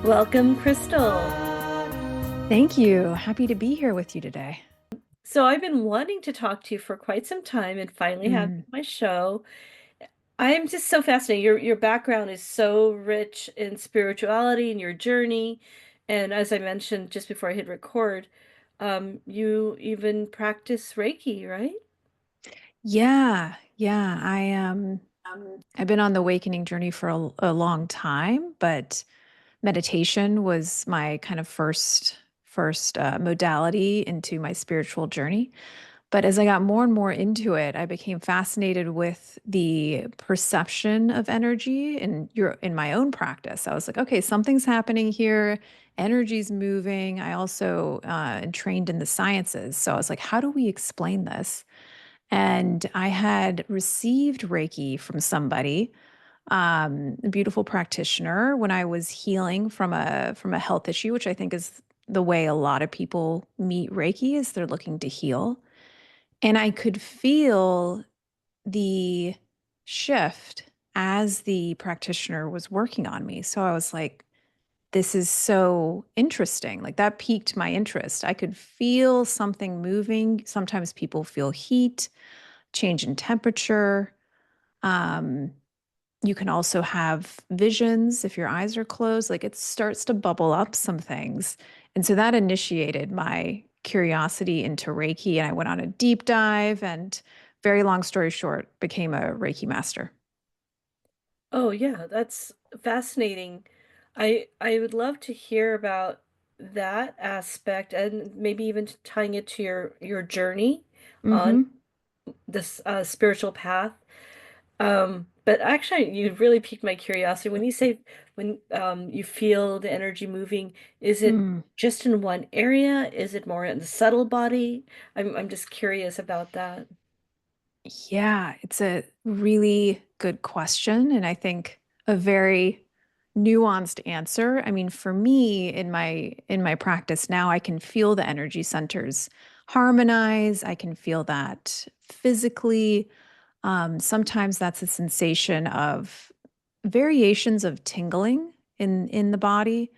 Welcome, Crystal. Thank you. Happy to be here with you today. So I've been wanting to talk to you for quite some time and finally have you Mm, on my show. I'm just so fascinated. Your background is so rich in spirituality and your journey. And as I mentioned just before I hit record, you even practice Reiki, right? yeah. I've been on the awakening journey for a long time, but meditation was my kind of first modality into my spiritual journey. But as I got more and more into it, I became fascinated with the perception of energy in my own practice. I was like, okay, something's happening here. Energy's moving. I also am trained in the sciences. So I was like, how do we explain this? And I had received Reiki from somebody, a beautiful practitioner, when I was healing from a health issue, which I think is the way a lot of people meet Reiki is they're looking to heal. And I could feel the shift as the practitioner was working on me. So I was like, this is so interesting. Like that piqued my interest. I could feel something moving. Sometimes people feel heat, change in temperature. Um, you can also have visions if your eyes are closed, like it starts to bubble up some things. And so that initiated my curiosity into Reiki. And I went on a deep dive and, very long story short, became a Reiki master. Oh yeah, that's fascinating. I would love to hear about that aspect and maybe even tying it to your journey on Hmm. this spiritual path. But actually, you really piqued my curiosity. When you say when you feel the energy moving, is it Mm. just in one area? Is it more in the subtle body? I'm just curious about that. Yeah, it's a really good question. And I think a very nuanced answer. I mean, for me, in my practice now, I can feel the energy centers harmonize. I can feel that physically. Sometimes that's a sensation of variations of tingling in the body.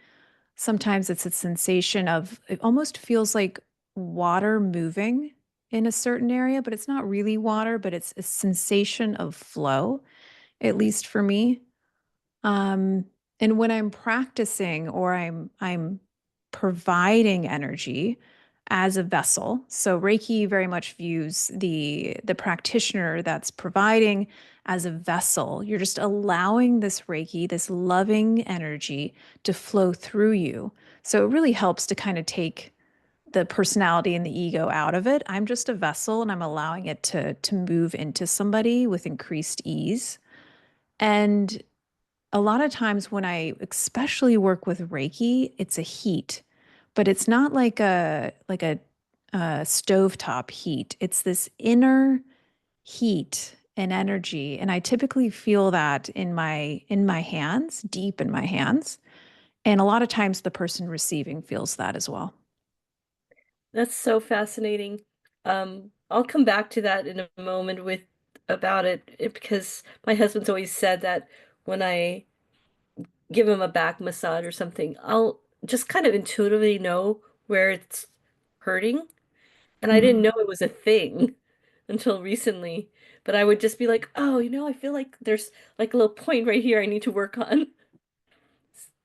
Sometimes it's a sensation of it almost feels like water moving in a certain area, but it's not really water, but it's a sensation of flow, at least for me. Um, and when I'm practicing or I'm providing energy as a vessel, so Reiki very much views the practitioner that's providing as a vessel. You're just allowing this Reiki, this loving energy to flow through you. So it really helps to kind of take the personality and the ego out of it. I'm just a vessel and I'm allowing it to move into somebody with increased ease. And a lot of times when I especially work with Reiki, it's a heat, but it's not like a stovetop heat. It's this inner heat and energy, and I typically feel that in my hands, deep in my hands, and a lot of times the person receiving feels that as well. That's so fascinating. I'll come back to that in a moment with about it because my husband's always said that when I give him a back massage or something, I'll just kind of intuitively know where it's hurting. And I didn't Mhm. know it was a thing until recently. But I would just be like, oh, I feel like there's like a little point right here I need to work on.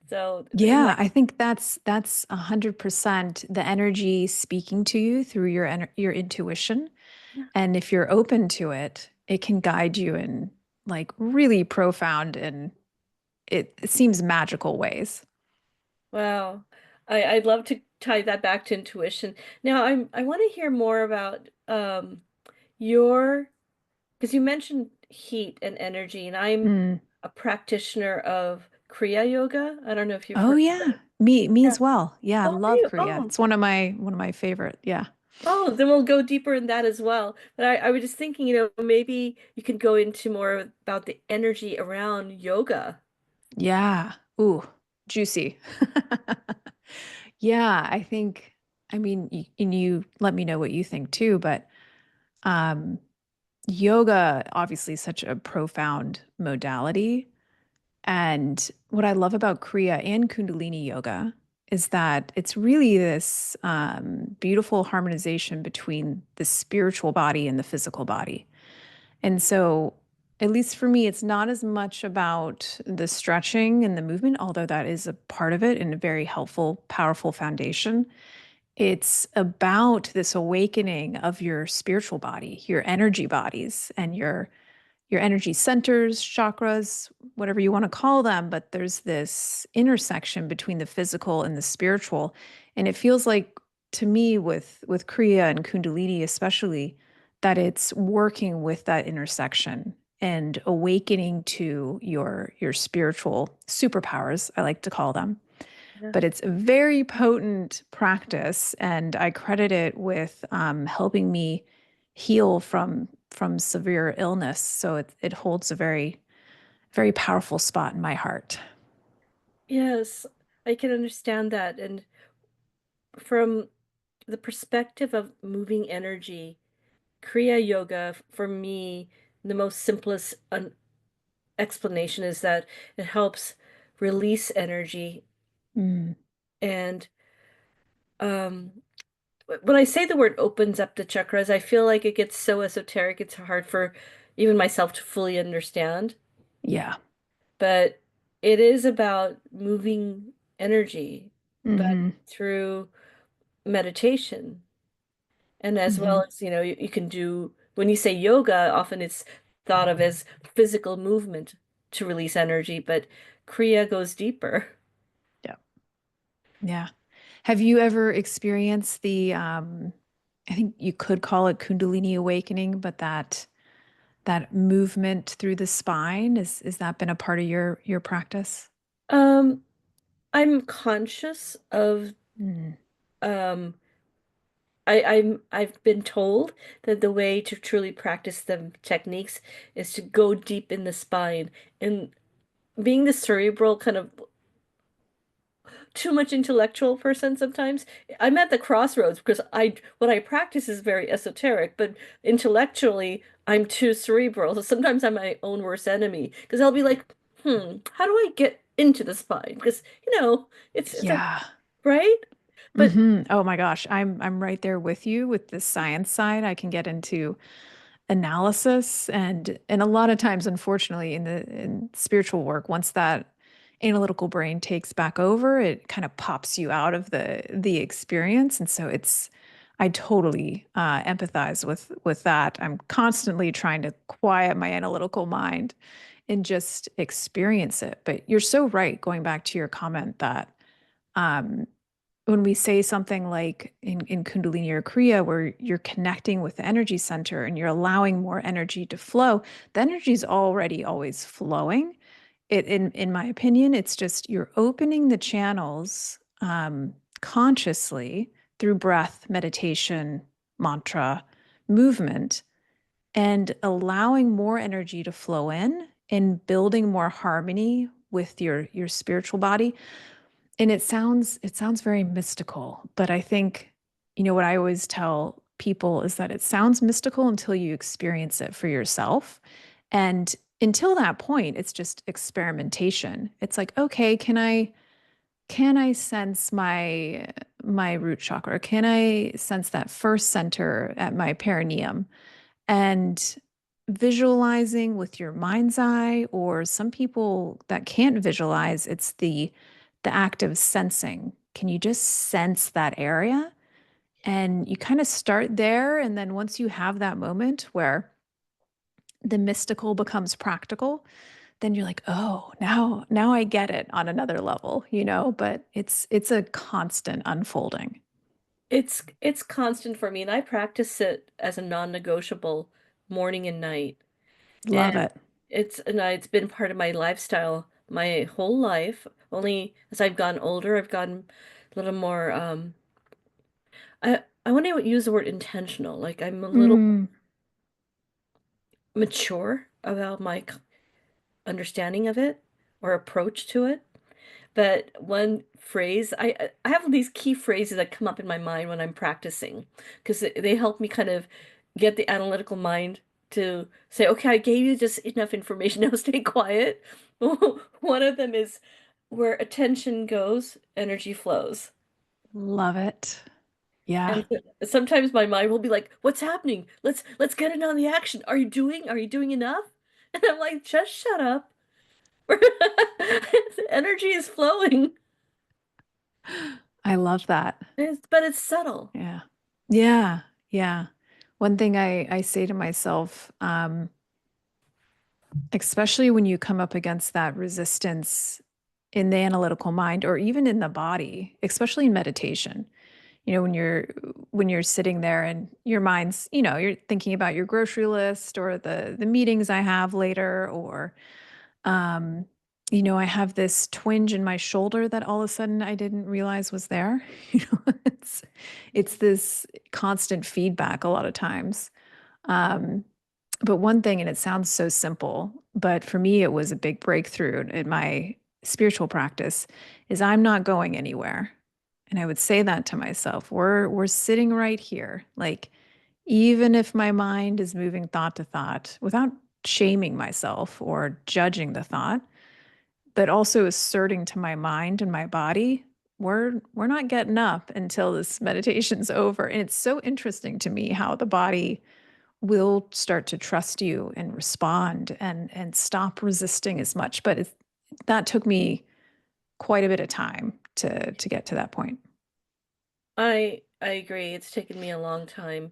So the Yeah, I think that's 100% the energy speaking to you through your intuition. yeah. And if you're open to it, it can guide you in like really profound and it seems magical ways. Wow. I'd love to tie that back to intuition. Now I want to hear more about your because you mentioned heat and energy, and I'm Mm. a practitioner of Kriya Yoga. I don't know if you've Oh heard yeah, of it. me Yeah. as well. Yeah, I Oh, love you? Korea. Oh, It's one of my favorite. Yeah. oh, then we'll go deeper in that as well. But I was just thinking, maybe you could go into more about the energy around yoga. Yeah. Ooh, juicy. Yeah, I think I mean and you let me know what you think too, but um yoga obviously is such a profound modality. And what I love about Kriya and Kundalini yoga is that it's really this beautiful harmonization between the spiritual body and the physical body. And so, at least for me, it's not as much about the stretching and the movement, although that is a part of it and a very helpful, powerful foundation. It's about this awakening of your spiritual body, your energy bodies, and your energy centers, chakras, whatever you want to call them, but there's this intersection between the physical and the spiritual. And it feels like to me with Kriya and Kundalini especially that it's working with that intersection and awakening to your spiritual superpowers, I like to call them. Yeah. But it's a very potent practice, and I credit it with helping me heal from severe illness. So it holds a very powerful spot in my heart. Yes, I can understand that. And from the perspective of moving energy, Kriya Yoga, for me, the most simplest explanation is that it helps release energy. Mm, And um, when I say the word opens up the chakras, I feel like it gets so esoteric, it's hard for even myself to fully understand. yeah. But it is about moving energy, but Hmm. through meditation. And as Hmm. well as, you can do, when you say yoga, often it's thought of as physical movement to release energy, but Kriya goes deeper. Yeah. Yeah. Have you ever experienced the I think you could call it Kundalini awakening, but that movement through the spine is that been a part of your practice? Um, I'm conscious of Mm, um I've been told that the way to truly practice the techniques is to go deep in the spine. And being the cerebral kind of too much intellectual person sometimes, I'm at the crossroads because I what I practice is very esoteric, but intellectually I'm too cerebral. So sometimes I'm my own worst enemy because I'll be like, how do I get into the spine? Because it's a yeah. right? But Oh my gosh, I'm right there with you with the science side. I can get into analysis and a lot of times, unfortunately, in spiritual work, once that analytical brain takes back over, it kind of pops you out of the experience. And so I totally empathize with that. I'm constantly trying to quiet my analytical mind and just experience it. But you're so right, going back to your comment that um, when we say something like in Kundalini or Kriya, where you're connecting with the energy center and you're allowing more energy to flow, the energy is already always flowing. In my opinion, it's just you're opening the channels consciously through breath, meditation, mantra, movement, and allowing more energy to flow in and building more harmony with your spiritual body. And it sounds very mystical, but I think, what I always tell people is that it sounds mystical until you experience it for yourself. And until that point, it's just experimentation. It's like, okay, can I sense my root chakra? Can I sense that first center at my perineum? And visualizing with your mind's eye, or some people that can't visualize, it's the act of sensing. Can you just sense that area? And you kind of start there, and then once you have that moment where the mystical becomes practical, then you're like, oh, now I get it on another level. But it's a constant unfolding. it's constant for me, and I practice it as a non-negotiable morning and night. Love And it. it's been part of my lifestyle my whole life. Only as I've gotten older, I've gotten a little more I want to use the word intentional. Like I'm a little Mm, mature about my understanding of it or approach to it. But one phrase, I have these key phrases that come up in my mind when I'm practicing because they help me kind of get the analytical mind. to say, okay, I gave you just enough information, now stay quiet. One of them is where attention goes, energy flows. Love it. Yeah. And sometimes my mind will be like, what's happening? Let's get in on the action. Are you doing enough? And I'm like, just shut up. The energy is flowing. I love that. But it's subtle. Yeah. Yeah. Yeah. One thing I say to myself, especially when you come up against that resistance in the analytical mind or even in the body, especially in meditation, when you're sitting there and your mind's, you're thinking about your grocery list or the meetings I have later, or um, I have this twinge in my shoulder that all of a sudden I didn't realize was there. It's this constant feedback a lot of times. Um, but one thing, and it sounds so simple, but for me, it was a big breakthrough in my spiritual practice, is I'm not going anywhere. And I would say that to myself. We're sitting right here. Like, even if my mind is moving thought to thought without shaming myself or judging the thought, but also asserting to my mind and my body, we're not getting up until this meditation's over. And it's so interesting to me how the body will start to trust you and respond and stop resisting as much. But that took me quite a bit of time to get to that point. I agree. It's taken me a long time,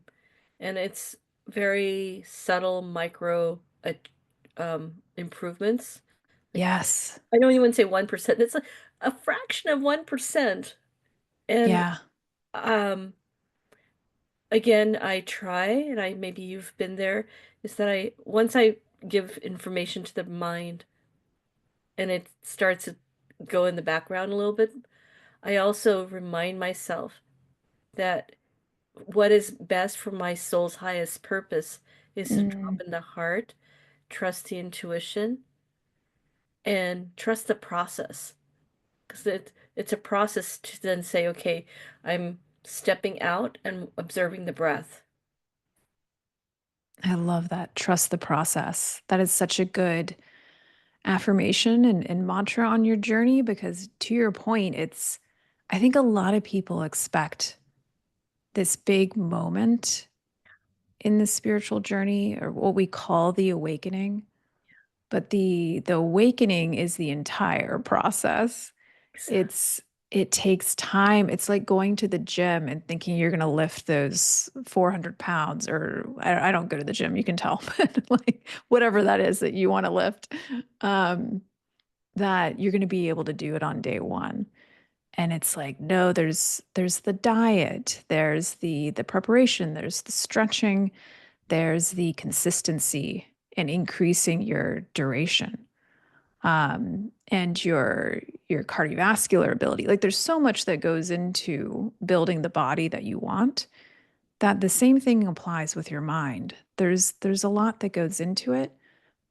and it's very subtle micro improvements. Like Yes. I don't even say 1%. It's a fraction of 1%. And Yeah. um again, I try, and I maybe you've been there, is that I once I give information to the mind and it starts to go in the background a little bit, I also remind myself that what is best for my soul's highest purpose is to drop Mm, in the heart, trust the intuition, and trust the process. Because it's a process to then say, okay, I'm stepping out and observing the breath. I love that. Trust the process. That is such a good affirmation and mantra on your journey because, to your point, I think a lot of people expect this big moment in the spiritual journey or what we call the awakening. But the awakening is the entire process. Exactly. It takes time. It's like going to the gym and thinking you're going to lift those 400 pounds, or I don't go to the gym, you can tell, but like whatever that is that you want to lift, um, that you're going to be able to do it on day one. And it's like, no, there's the diet, there's the preparation, there's the stretching, there's the consistency and increasing your duration, and your cardiovascular ability. Like there's so much that goes into building the body that you want, that the same thing applies with your mind. There's a lot that goes into it,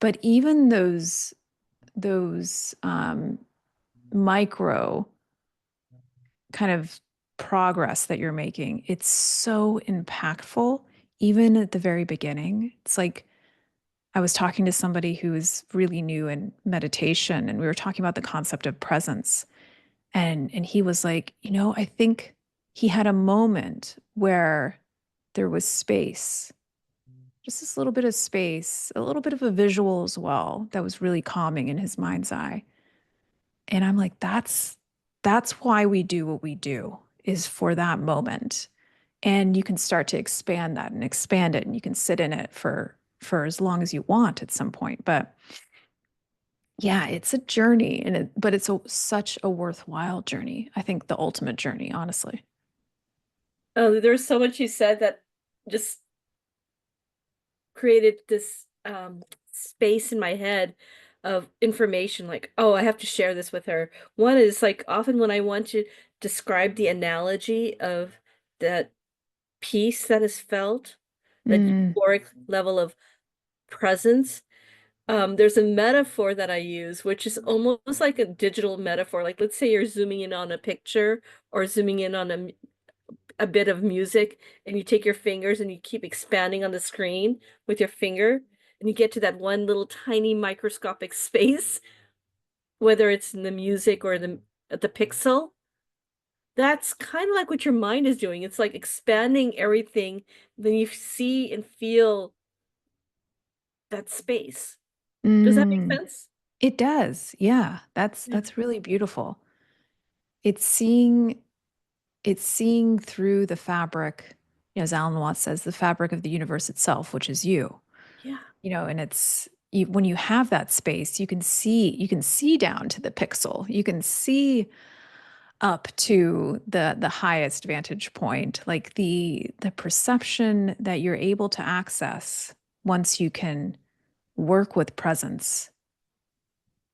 but even those micro kind of progress that you're making, it's so impactful even at the very beginning. It's like I was talking to somebody who is really new in meditation, and we were talking about the concept of presence. And he was like, I think he had a moment where there was space, just this little bit of space, a little bit of a visual as well that was really calming in his mind's eye. And I'm like, that's why we do what we do, is for that moment. And you can start to expand that and expand it, and you can sit in it for as long as you want at some point. But yeah, it's a journey, but it's such a worthwhile journey. I think the ultimate journey, honestly. Oh, there's so much you said that just created this space in my head of information like, oh, I have to share this with her. One is like often when I want to describe the analogy of that peace that is felt, that Mm, euphoric level of presence. There's a metaphor that I use, which is almost like a digital metaphor. Like, let's say you're zooming in on a picture or zooming in on a bit of music and you take your fingers and you keep expanding on the screen with your finger and you get to that one little tiny microscopic space, whether it's in the music or the pixel. That's kind of like what your mind is doing. It's like expanding everything. Then you see and feel that space. Does that make Mm, sense? it does. Yeah, Yeah. that's really beautiful. It's seeing it's seeing through the fabric, as Alan Watts says, the fabric of the universe itself, which is you. Yeah. And when you have that space, you can see down to the pixel. You can see up to the highest vantage point, like the perception that you're able to access once you can work with presence,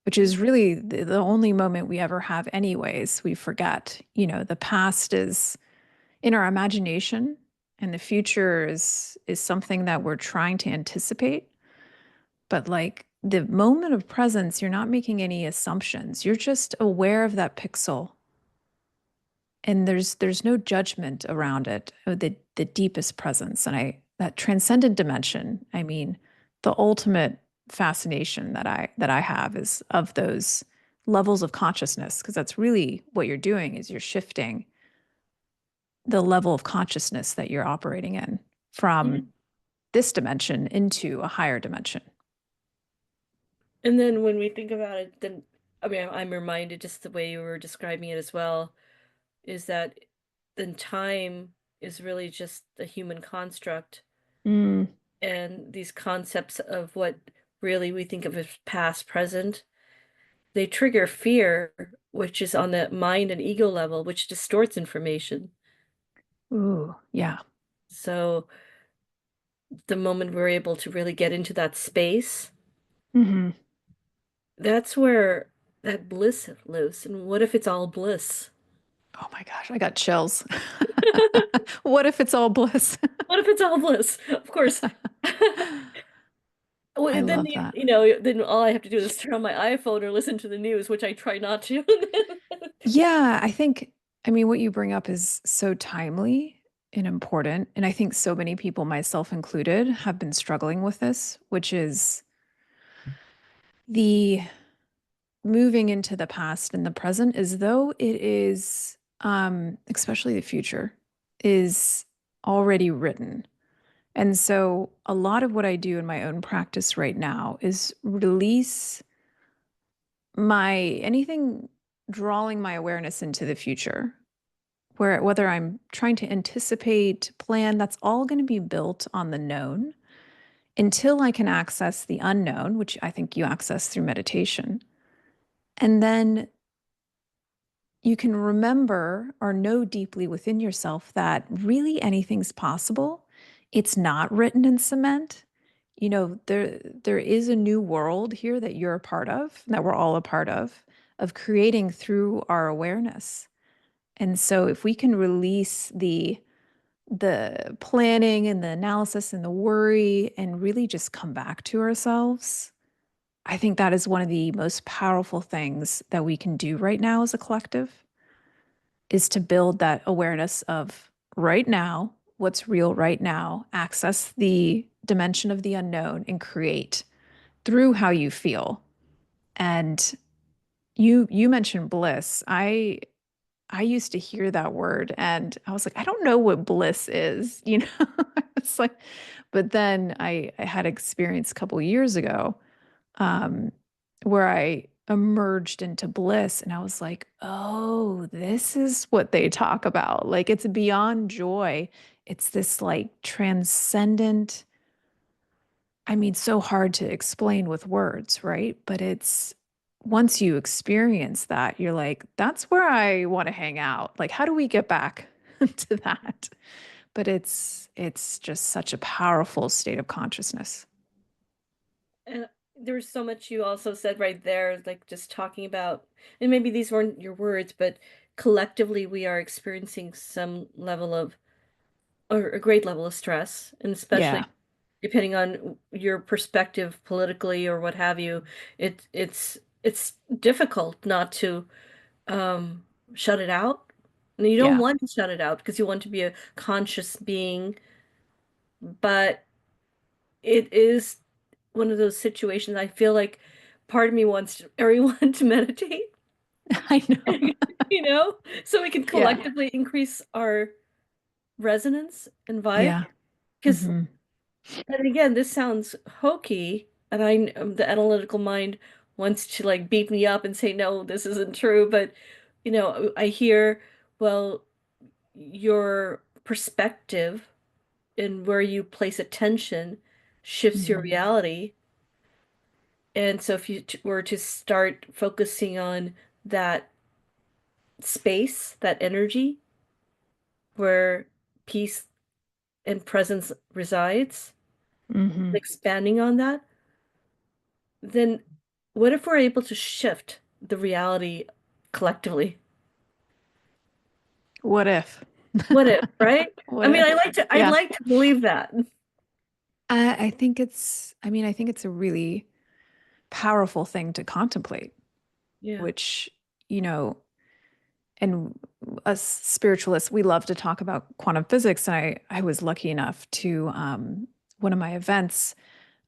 which is really the only moment we ever have anyways. We forget, the past is in our imagination, and the future is something that we're trying to anticipate. But like the moment of presence, you're not making any assumptions. You're just aware of that pixel, and there's no judgment around it. The deepest presence, and I that transcendent dimension. I mean, the ultimate fascination that I have is of those levels of consciousness, because that's really what you're doing is you're shifting the level of consciousness that you're operating in Yeah. from this dimension into a higher dimension. And then when we think about it, then I mean, I'm reminded just the way you were describing it as well, is that then time is really just a human construct. Mm. And these concepts of what really we think of as past, present, they trigger fear, which is on the mind and ego level, which distorts information. Ooh, yeah. So the moment we're able to really get into that space, Hmm. that's where that bliss lives. And what if it's all bliss? Oh my gosh, I got chills. What if it's all bliss? What if it's all bliss? Of course. I Well, then love that. then all I have to do is turn on my iPhone or listen to the news, which I try not to. Yeah, I mean, what you bring up is so timely and important. And I think so many people, myself included, have been struggling with this, which is the moving into the past and the present as though it is, especially the future, is already written. And so a lot of what I do in my own practice right now is release my anything drawing my awareness into the future, where whether I'm trying to anticipate, plan, that's all going to be built on the known until I can access the unknown, which I think you access through meditation. And then you can remember or know deeply within yourself that really anything's possible. It's not written in cement. There is a new world here that you're a part of, that we're all a part of creating through our awareness. And so if we can release the planning and the analysis and the worry and really just come back to ourselves, I think that is one of the most powerful things that we can do right now as a collective, is to build that awareness of right now, what's real right now, access the dimension of the unknown and create through how you feel. And you mentioned bliss. I used to hear that word and I was like, I don't know what bliss is, It's like, but then I had experience a couple years ago, um, where I emerged into bliss and I was like, oh, this is what they talk about. Like it's beyond joy. It's this like transcendent, I mean, so hard to explain with words, right? But it's once you experience that, you're like, that's where I want to hang out. Like, how do we get back to that? But it's just such a powerful state of consciousness. And there's so much you also said right there, like just talking about, and maybe these weren't your words, but collectively we are experiencing some level of, or a great level of stress, and Yeah. especially depending on your perspective politically or what have you, it's difficult not to um shut it out. And you don't Yeah. want to shut it out because you want to be a conscious being, but it is one of those situations I feel like part of me wants everyone to meditate, I know. you know, so we can Yeah. collectively increase our resonance and vibe. Yeah. Because, Hmm. and again, this sounds hokey, and the analytical mind wants to like beat me up and say, no, this isn't true. But, I hear, well, your perspective and where you place attention shifts your Hmm. reality. And so if you were to start focusing on that space, that energy where peace and presence resides, Hmm. expanding on that, then what if we're able to shift the reality collectively? What if? What if, right? I What mean, if? I'd Yeah. like to believe that. I think it's a really powerful thing to contemplate, Yeah. which, you know, and us spiritualists, we love to talk about quantum physics. And I was lucky enough to, one of my events,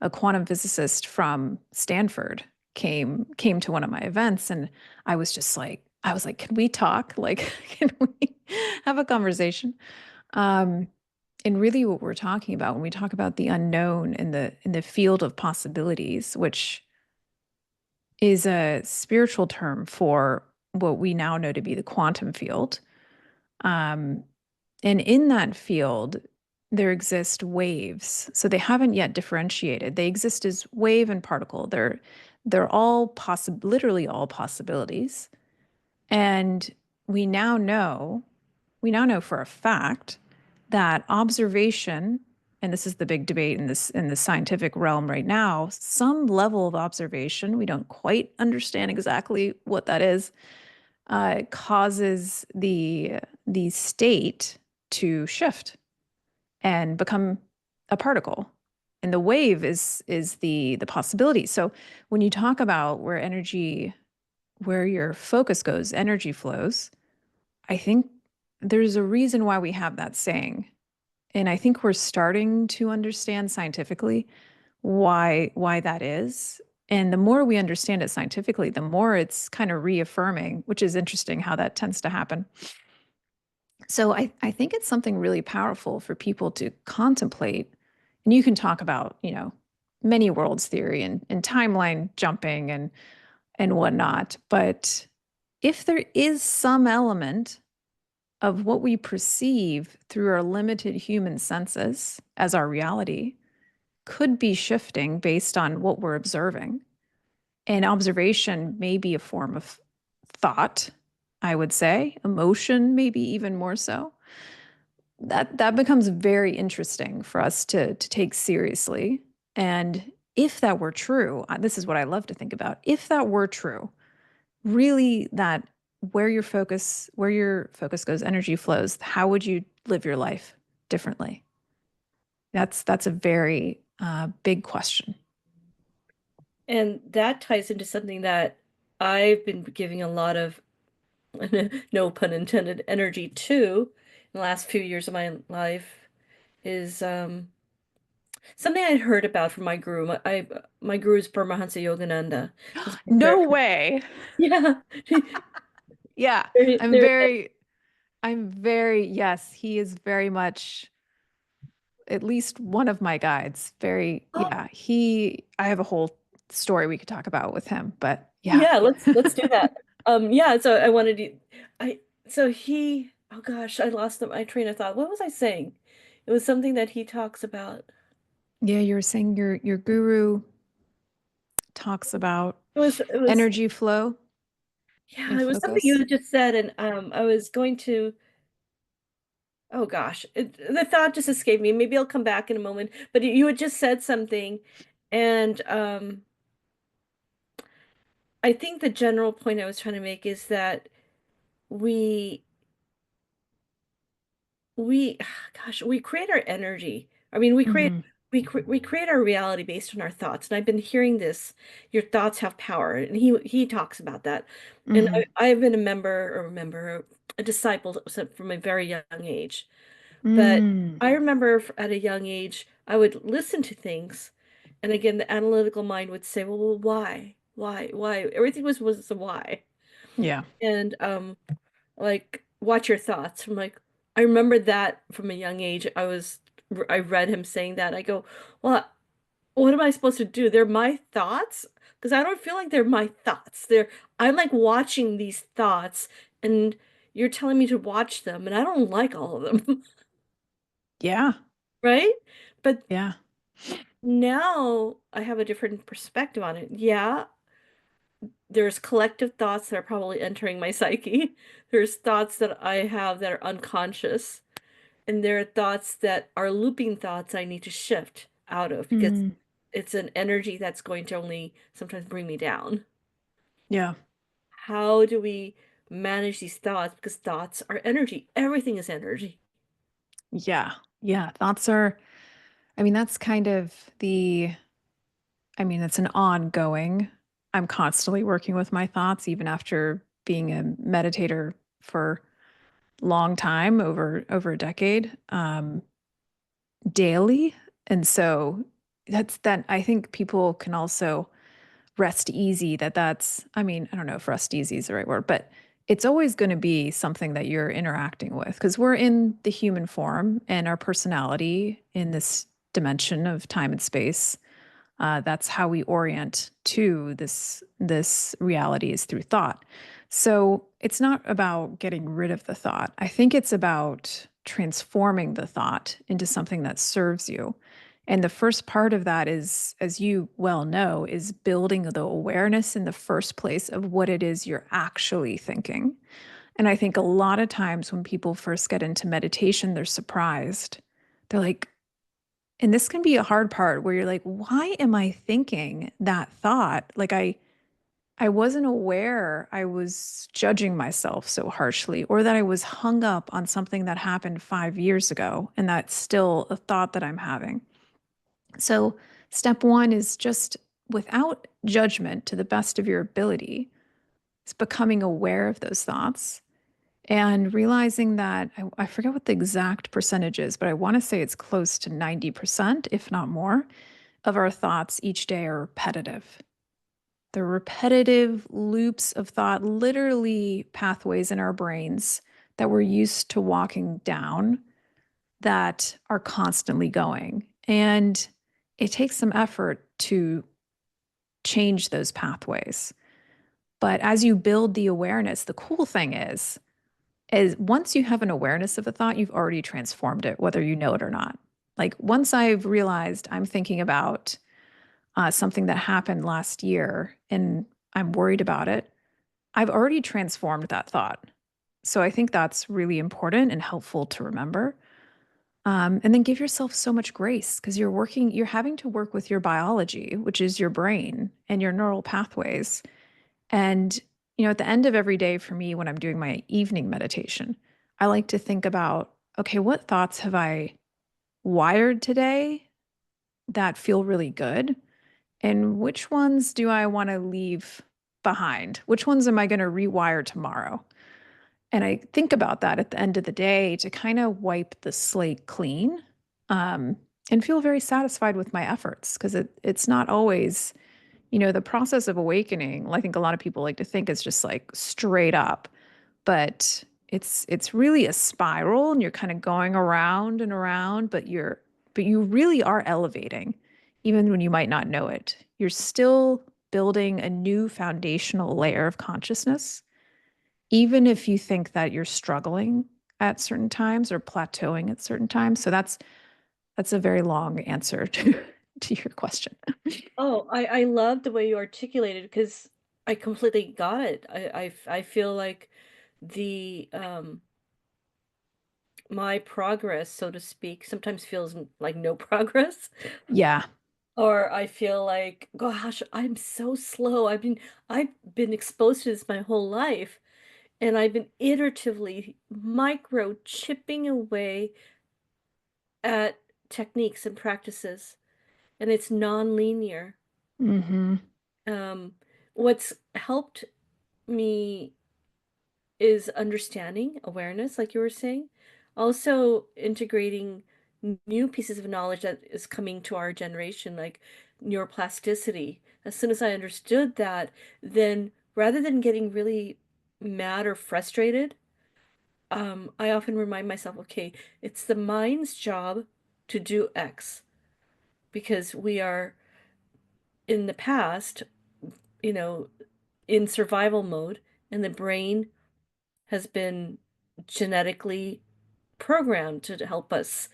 a quantum physicist from Stanford came to one of my events, and I was like, can we talk? Like, can we have a conversation? Um, and really what we're talking about when we talk about the unknown in the field of possibilities, which is a spiritual term for what we now know to be the quantum field. Um, and in that field, there exist waves. So they haven't yet differentiated. They exist as wave and particle. They're all literally all possibilities. And we now know, we now know for a fact that observation, and this is the big debate in the scientific realm right now, some level of observation, we don't quite understand exactly what that is, causes the state to shift and become a particle. And the wave is the possibility. So when you talk about where your focus goes, energy flows, I think there's a reason why we have that saying. And I think we're starting to understand scientifically why that is. And the more we understand it scientifically, the more it's kind of reaffirming, which is interesting how that tends to happen. So I think it's something really powerful for people to contemplate. And you can talk about, many worlds theory and timeline jumping and whatnot. But if there is some element of what we perceive through our limited human senses as our reality could be shifting based on what we're observing. And observation may be a form of thought, I would say, emotion, maybe even more so. That becomes very interesting for us to take seriously. And if that were true, this is what I love to think about. If that were true, really that where your focus goes, energy flows, how would you live your life differently? That's a very big question. And that ties into something that I've been giving a lot of, no pun intended, energy to in the last few years of my life is something I'd heard about from my guru. My guru is Paramahansa Yogananda. He's No way. yeah, Yeah, very, I'm very, very yes, he is very much at least one of my guides. Very, yeah, I have a whole story we could talk about with him, but yeah. yeah. Let's do that. Yeah. So I wanted to. I so he. Oh gosh, I lost my train of thought. What was I saying? It was something that he talks about. Yeah, you were saying your guru talks about It was energy flow yeah, and it was something you focus. had just said, and I was going to. Oh gosh, the thought just escaped me. Maybe I'll come back in a moment. But you had just said something, and I think the general point I was trying to make is that we we gosh, we create our energy. I mean, we create Hmm. we create our reality based on our thoughts. And I've been hearing this, your thoughts have power. And he talks about that. And Hmm. I've been a disciple from a very young age. But Mm. I remember at a young age, I would listen to things. And again, the analytical mind would say, well, why? Why? Everything was the why. Yeah. And like watch your thoughts. I'm like, I remember that from a young age. I read him saying that. I go, well, what am I supposed to do? They're my thoughts? Because I don't feel like they're my thoughts. I'm like watching these thoughts and you're telling me to watch them and I don't like all of them, Yeah. right? But Yeah. now I have a different perspective on it. Yeah, there's collective thoughts that are probably entering my psyche. There's thoughts that I have that are unconscious. And there are thoughts that are looping thoughts I need to shift out of because Mm. it's an energy that's going to only sometimes bring me down. Yeah. How do we manage these thoughts? Because thoughts are energy. Everything is energy. Yeah. Yeah. Thoughts are, I mean, that's kind of the, I mean, it's an ongoing, I'm constantly working with my thoughts, even after being a meditator for long time, over a decade, daily. And so that's that I think people can also rest easy that that's, I mean, I don't know if rest easy is the right word, but it's always going to be something that you're interacting with because we're in the human form and our personality in this dimension of time and space. That's how we orient to this reality is through thought. So it's not about getting rid of the thought. I think it's about transforming the thought into something that serves you. And the first part of that is, as you well know, is building the awareness in the first place of what it is you're actually thinking. And I think a lot of times when people first get into meditation, they're surprised. They're like, and this can be a hard part where you're like, why am I thinking that thought? Like I wasn't aware I was judging myself so harshly or that I was hung up on something that happened 5 years ago and that's still a thought that I'm having. So, step 1 is just without judgment to the best of your ability, is becoming aware of those thoughts and realizing that I forget what the exact percentage is, but I want to say it's close to 90%, if not more, of our thoughts each day are repetitive. The repetitive loops of thought, literally pathways in our brains that we're used to walking down that are constantly going. And it takes some effort to change those pathways. But as you build the awareness, the cool thing is once you have an awareness of a thought, you've already transformed it, whether you know it or not. Like once I've realized I'm thinking about something that happened last year and I'm worried about it, I've already transformed that thought. So I think that's really important and helpful to remember. And then give yourself so much grace because you're having to work with your biology, which is your brain and your neural pathways. And, at the end of every day for me, when I'm doing my evening meditation, I like to think about, okay, what thoughts have I wired today that feel really good? And which ones do I want to leave behind? Which ones am I going to rewire tomorrow? And I think about that at the end of the day to kind of wipe the slate clean, um, and feel very satisfied with my efforts because it's not always, the process of awakening. Well, I think a lot of people like to think is just like straight up, but it's really a spiral and you're kind of going around and around, but you really are elevating, even when you might not know it. You're still building a new foundational layer of consciousness even if you think that you're struggling at certain times or plateauing at certain times. So that's a very long answer to your question. Oh, I love the way you articulated because I completely got it. I feel like the my progress, so to speak, sometimes feels like no progress. Yeah. Or I feel like, gosh, I'm so slow. I've been exposed to this my whole life, and I've been iteratively micro chipping away at techniques and practices, and it's non-linear. Hmm. Um, what's helped me is understanding, awareness, like you were saying, also integrating new pieces of knowledge that is coming to our generation, like neuroplasticity. As soon as I understood that, then rather than getting really mad or frustrated, I often remind myself, okay, it's the mind's job to do X because we are in the past, you know, in survival mode, and the brain has been genetically programmed to help us.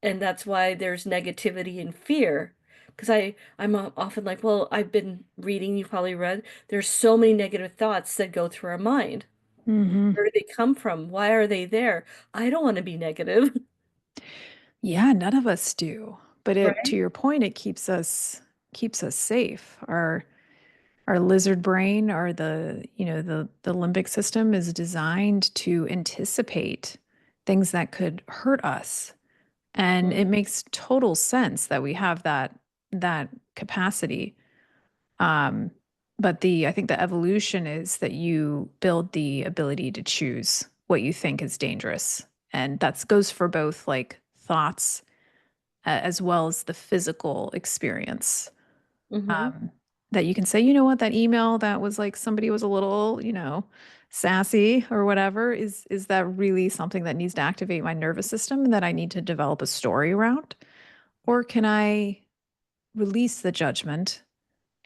And that's why there's negativity and fear. Because I'm often like, well, I've been reading, you probably read, there's so many negative thoughts that go through our mind. Hmm. Where do they come from? Why are they there? I don't want to be negative, Yeah, none of us do. But it, to right? your point, it keeps us safe. Our lizard brain or the limbic system is designed to anticipate things that could hurt us. And it Mhm. makes total sense that we have that capacity. Um, but I think the evolution is that you build the ability to choose what you think is dangerous. And that goes for both like thoughts as well as the physical experience. Mhm. Um, that you can say, you know what, that email that was like somebody was a little, sassy or whatever, is that really something that needs to activate my nervous system and that I need to develop a story around? Or can I release the judgment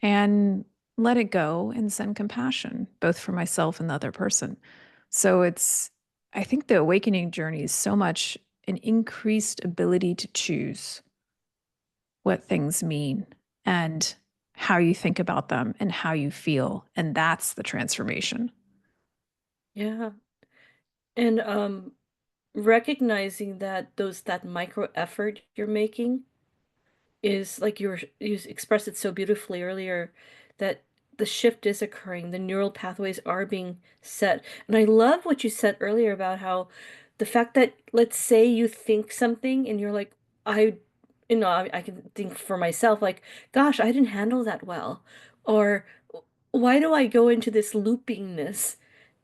and let it go and send compassion, both for myself and the other person? So I think the awakening journey is so much an increased ability to choose what things mean and how you think about them and how you feel. And that's the transformation. Yeah. And recognizing that that micro effort you're making is like you expressed it so beautifully earlier, that the shift is occurring, the neural pathways are being set. And I love what you said earlier about how the fact that, let's say you think something and you're like, I, I can think for myself, like, gosh, I didn't handle that well. Or why do I go into this loopingness?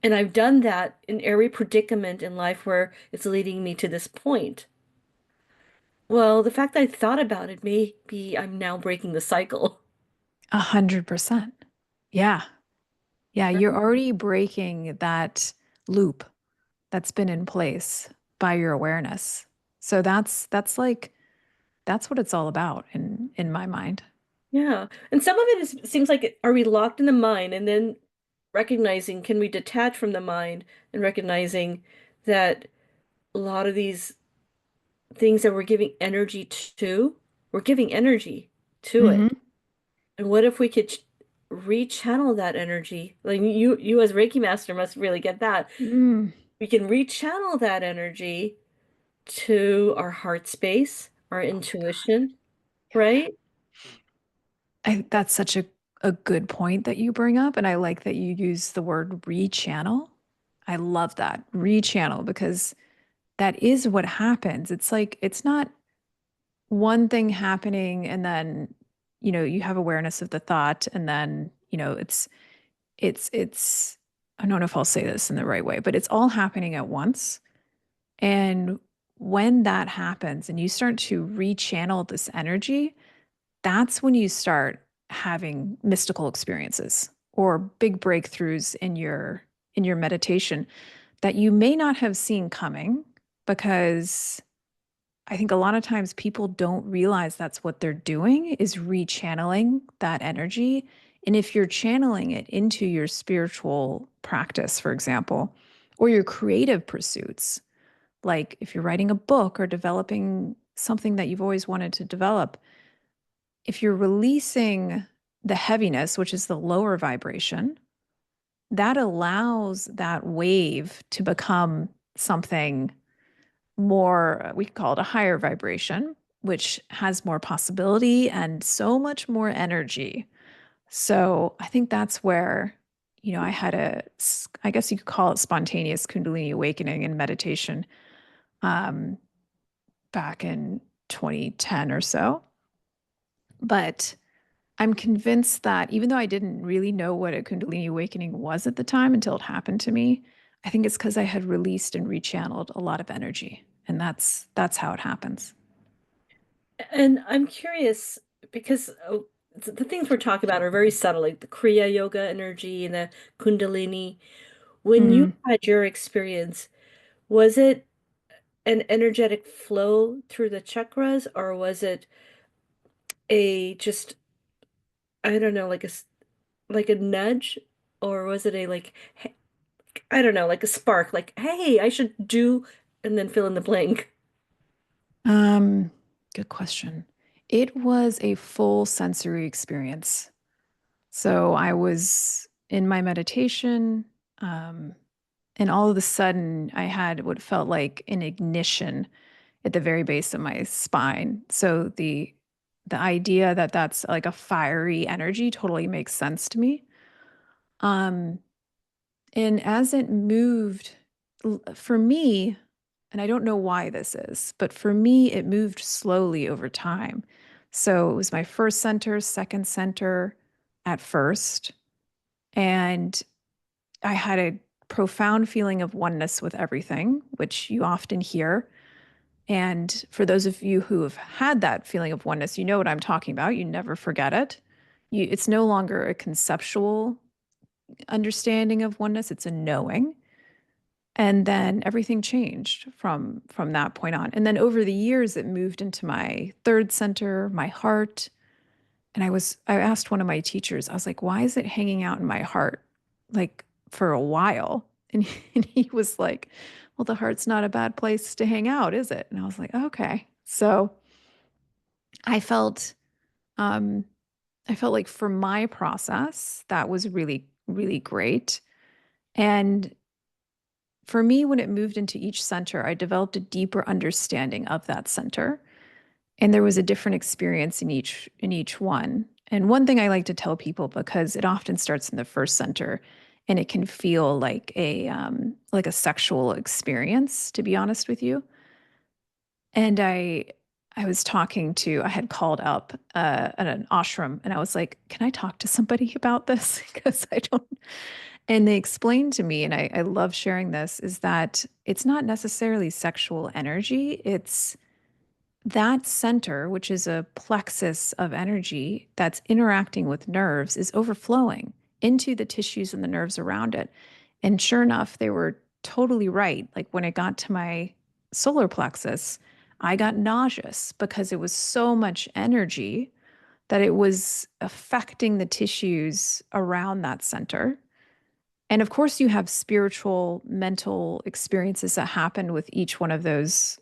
And I've done that in every predicament in life where it's leading me to this point. Well, the fact that I thought about it, maybe I'm now breaking the cycle. 100%. Yeah. Yeah. You're already breaking that loop that's been in place by your awareness. So that's what it's all about in my mind. Yeah. And some of it seems like, are we locked in the mind, and then recognizing, can we detach from the mind and recognizing that a lot of these things that we're giving energy to, we're giving energy to Hmm. it. And what if we could rechannel that energy? Like you as Reiki master must really get that. Mm. We can rechannel that energy to our heart space, our Oh my God. intuition, Yeah. right? That's such a good point that you bring up. And I like that you use the word rechannel. I love that rechannel because that is what happens. It's like, it's not one thing happening and then, you have awareness of the thought and then, it's, I don't know if I'll say this in the right way, but it's all happening at once. And when that happens and you start to rechannel this energy, that's when you start having mystical experiences or big breakthroughs in your meditation that you may not have seen coming, because I think a lot of times people don't realize that's what they're doing is rechanneling that energy. And if you're channeling it into your spiritual practice, for example, or your creative pursuits, like if you're writing a book or developing something that you've always wanted to develop, if you're releasing the heaviness, which is the lower vibration, that allows that wave to become something more, we call it a higher vibration, which has more possibility and so much more energy. So I think that's where, I had I guess you could call it spontaneous Kundalini awakening in meditation. Um, back in 2010 or so. But I'm convinced that even though I didn't really know what a Kundalini awakening was at the time until it happened to me, I think it's because I had released and rechanneled a lot of energy. And that's how it happens. And I'm curious because the things we're talking about are very subtle, like the Kriya Yoga energy and the Kundalini. When you Mm. had your experience, was it an energetic flow through the chakras, or was it a just, I don't know, like a nudge, or was it a like, I don't know, like a spark, like, hey, I should do, and then fill in the blank. Um, Good question. It was a full sensory experience. So I was in my meditation, um, and all of a sudden I had what felt like an ignition at the very base of my spine. So the idea that that's like a fiery energy totally makes sense to me. Um, and as it moved, for me, and I don't know why this is, but for me, it moved slowly over time. So it was my first center, second center at first. And I had a profound feeling of oneness with everything, which you often hear. And for those of you who have had that feeling of oneness, you know what I'm talking about. You never forget it. It's no longer a conceptual understanding of oneness, it's a knowing. And then everything changed from that point on. And then over the years, it moved into my third center, my heart. And I asked one of my teachers, I was like, why is it hanging out in my heart like for a while? And and he was like, well, the heart's not a bad place to hang out, is it? And I was like, okay. So I felt, um, I felt like for my process, that was really, really great. And for me, when it moved into each center, I developed a deeper understanding of that center. And there was a different experience in each one. And one thing I like to tell people, because it often starts in the first center and it can feel like a sexual experience, to be honest with you. And I was talking to, I had called up at an ashram and I was like, can I talk to somebody about this? Because I don't, and they explained to me, and I love sharing this, is that it's not necessarily sexual energy. It's that center, which is a plexus of energy that's interacting with nerves, is overflowing into the tissues and the nerves around it. And sure enough, they were totally right. Like when it got to my solar plexus, I got nauseous because it was so much energy that it was affecting the tissues around that center. And of course, you have spiritual, mental experiences that happen with each one of those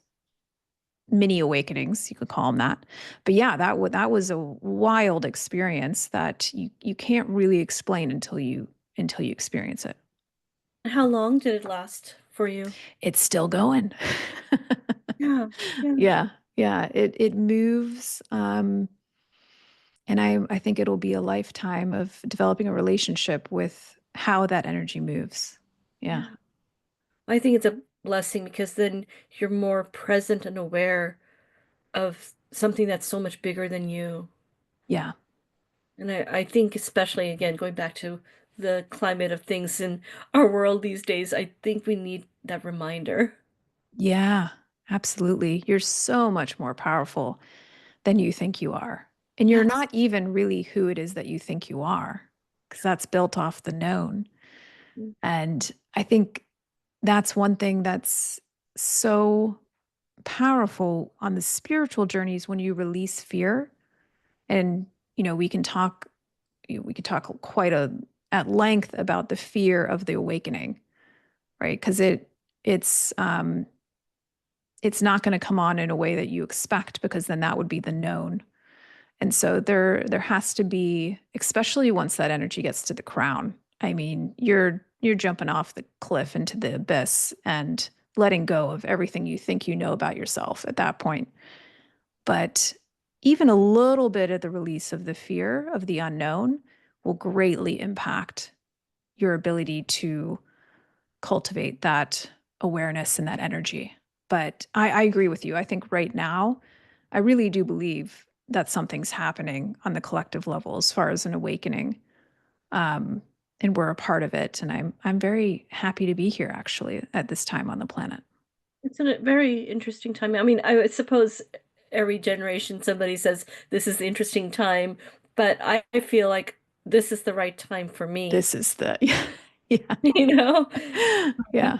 mini awakenings, you could call them that. But yeah, that was a wild experience that you can't really explain until you experience it. How long did it last for you? It's still going. Yeah, yeah. Yeah, yeah. It moves, and I think it'll be a lifetime of developing a relationship with how that energy moves. Yeah, Yeah. I think it's a blessing because then you're more present and aware of something that's so much bigger than you. yeah, And I think especially again, going back to the climate of things in our world these days, I think we need that reminder. yeah. Absolutely. You're so much more powerful than you think you are. And you're Yes. not even really who it is that you think you are, because that's built off the known. And I think that's one thing that's so powerful on the spiritual journeys when you release fear. And, we can talk quite at length about the fear of the awakening, right? Because it's not going to come on in a way that you expect, because then that would be the known. And so there has to be, especially once that energy gets to the crown. I mean, you're jumping off the cliff into the abyss and letting go of everything you think you know about yourself at that point. But even a little bit of the release of the fear of the unknown will greatly impact your ability to cultivate that awareness and that energy. But I agree with you. I think right now, I really do believe that something's happening on the collective level as far as an awakening. Um, and we're a part of it. And I'm very happy to be here actually at this time on the planet. It's a very interesting time. I mean, I would suppose every generation somebody says this is the interesting time, but I feel like this is the right time for me, This is the yeah. you know? Yeah.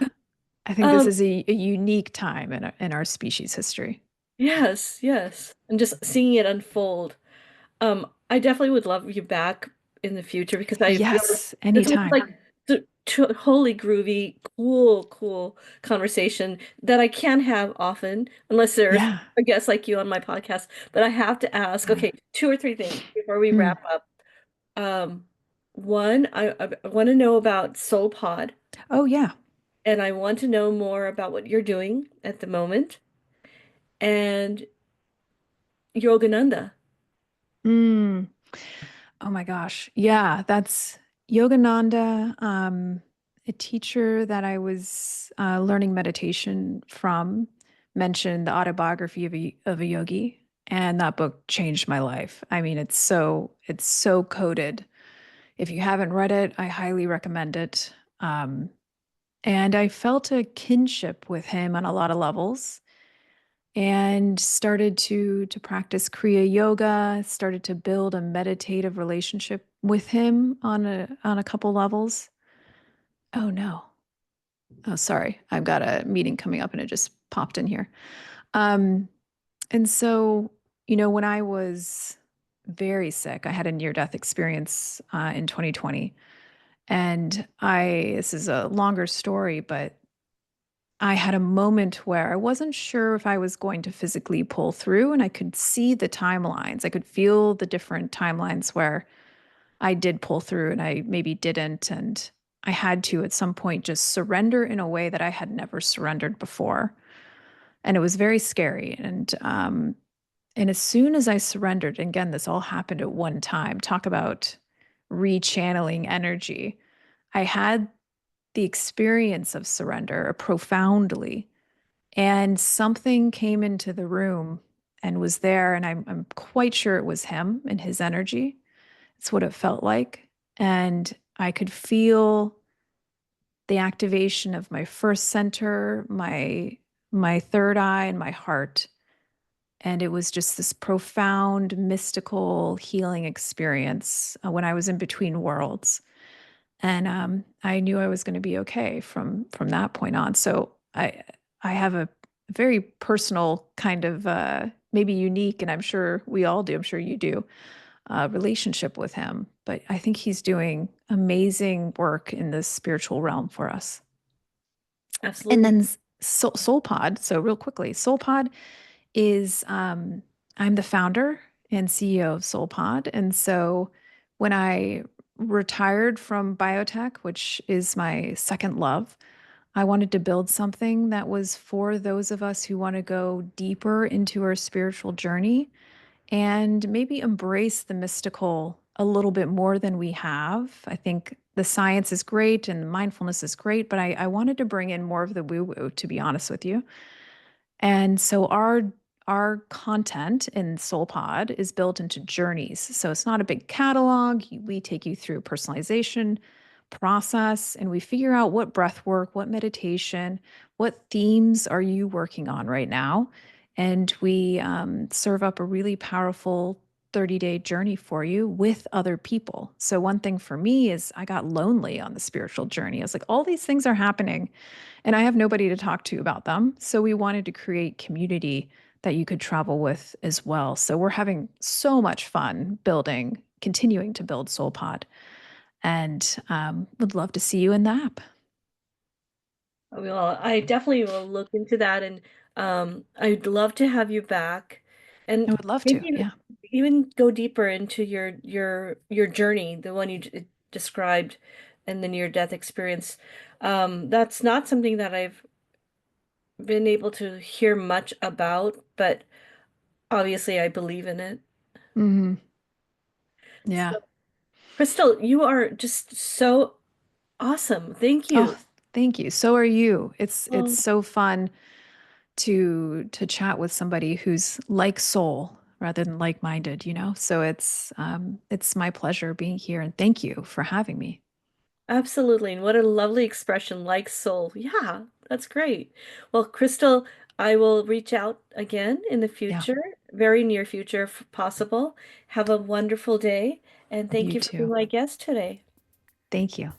I think this Um, is a unique time in our species history. yes, yes. And just seeing it unfold. I definitely would love you back in the future because I feel like Yes, this was anytime. like the totally groovy, cool conversation that I can't have often unless there's Yeah. a guest like you on my podcast. But I have to ask, Yeah. okay, two or three things before we Mm. wrap up. Um, one, I want to know about SoulPod, Oh, yeah. and I want to know more about what you're doing at the moment and Yogananda. Mm. Oh my gosh. Yeah, that's Yogananda, a teacher that I was learning meditation from, mentioned the autobiography of a yogi, and that book changed my life. I mean, it's so coded. If you haven't read it, I highly recommend it. Um, and I felt a kinship with him on a lot of levels and started to practice Kriya Yoga, started to build a meditative relationship with him on a couple levels. Oh no. Oh, sorry. I've got a meeting coming up and it just popped in here. Um, and so, when I was very sick, I had a near-death experience in 2020. And this is a longer story, but I had a moment where I wasn't sure if I was going to physically pull through, and I could see the timelines. I could feel the different timelines where I did pull through and I maybe didn't. And I had to, at some point, just surrender in a way that I had never surrendered before. And it was very scary. And as soon as I surrendered, and again, this all happened at one time, talk about rechanneling energy. I had the experience of surrender profoundly. And something came into the room and was there. And I'm quite sure it was him and his energy. It's what it felt like. And I could feel the activation of my first center, my third eye, and my heart. And it was just this profound, mystical healing experience when I was in between worlds. And I knew I was going to be okay from that point on. So I have a very personal kind of maybe unique, and I'm sure we all do. I'm sure you do relationship with him. But I think he's doing amazing work in the spiritual realm for us. And Absolutely. then SoulPod. So real quickly, SoulPod is I'm the founder and CEO of SoulPod. And so when I retired from biotech, which is my second love, I wanted to build something that was for those of us who want to go deeper into our spiritual journey and maybe embrace the mystical a little bit more than we have. I think the science is great and the mindfulness is great, but I wanted to bring in more of the woo-woo, to be honest with you. And so our content in SoulPod is built into journeys. So it's not a big catalog. We take you through personalization process and we figure out what breath work, what meditation, what themes are you working on right now. And we serve up a really powerful 30-day journey for you with other people. So one thing for me is I got lonely on the spiritual journey. I was like, all these things are happening and I have nobody to talk to about them. So we wanted to create community that you could travel with as well. So we're having so much fun continuing to build SoulPod, and would love to see you in the app. Well, I definitely will look into that and I'd love to have you back I and would love maybe to. Yeah. even go deeper into your journey, the one you described and the near death experience. That's not something that I've been able to hear much about, but obviously I believe in it. Hmm. Yeah. So, Crystal, you are just so awesome. Thank Oh, you. thank you. So are you. It's Oh, so fun to chat with somebody who's like soul rather than like-minded, So it's my pleasure being here and thank you for having me. Absolutely. And what a lovely expression, like soul. Yeah, that's great. Well, Crystal, I will reach out again in the Yeah, future, very near future if possible. Have a wonderful day, and thank you you for being too. my guest today. Thank you.